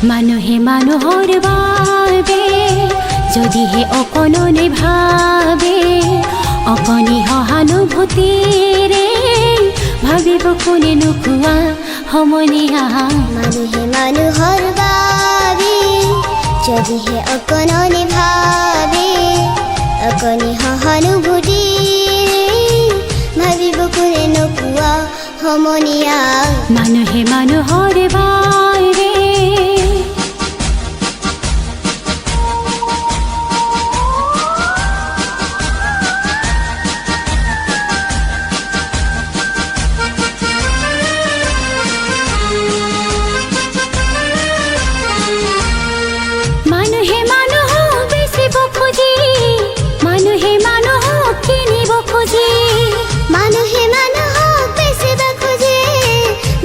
মানুহে মানুহৰ বাবে যদিহে অকণনে ভাবে অকণি সহানুভূতিৰে ভাবিব কোনে নোকোৱা সমনীয়া মানুহে মানুহৰ বাবে যদিহে অকণনে ভাবে অকণি সহানুভূতিৰে ভাবিব কোনে নোকোৱা সমনীয়া মানুহে মানুহৰ বাবে মানুহে মানুহক বেচিব খুজি মানুহে মানুহক কিনিব খুজি মানুহে মানুহক বেচিব খোজে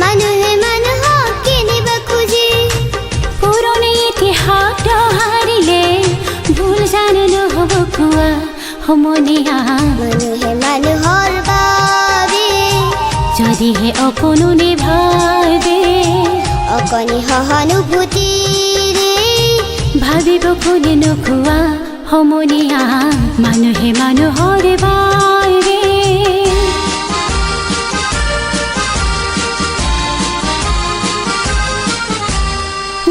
মানুহে মানুহক কিনিব খোজে পুৰণি ইতিহাস দোহাৰিলে ভুল জানো নহ'ব কোৱা সমনীয়া মানুহে মানুহৰ বাবে যদিহে অকণনে ভাবে অকণি সহানুভূতিৰে ভাবিব কোনে নোকোৱা সমনীয়া মানুহে মানুহৰ বাবে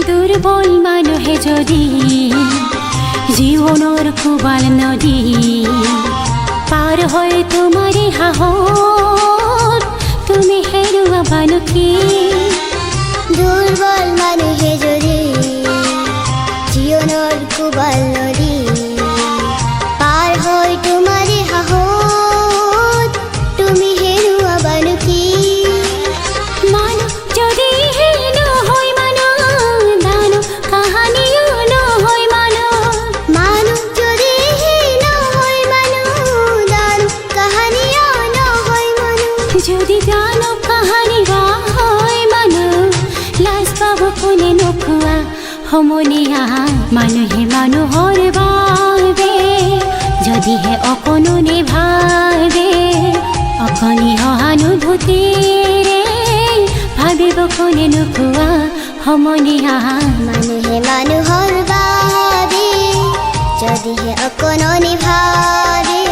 দুৰ্বল মানুহে যদি জীৱনৰ কোবাল নদী পাৰ হৈ তোমাৰে সাহত তুমি হেৰুৱাবানো কি দুৰ্বল মানুহে যদি জীৱনৰ কোবাল নদী পাৰ হৈ তোমাৰে সাহত তুমি হেৰুৱাবানো কি মানুহ যদিহে নহয় মানুহ জানো কাহানিও নহয় মানুহ মানুহ যদিহে নহয় মানুহ জানো কাহানিও নহয় মানুহ যদি জানো কাহানি বা হয় মানুহ লাজ পাব কোনে নোকোৱা সমনীয়া মানুহে মানুহৰ বাবে যদিহে অকণনে ভাবে অকণি সহানুভূতিৰে ভাবিব কোনে নোকোৱা সমনীয়া মানুহে মানুহৰ বাবে যদিহে অকণনে ভাবে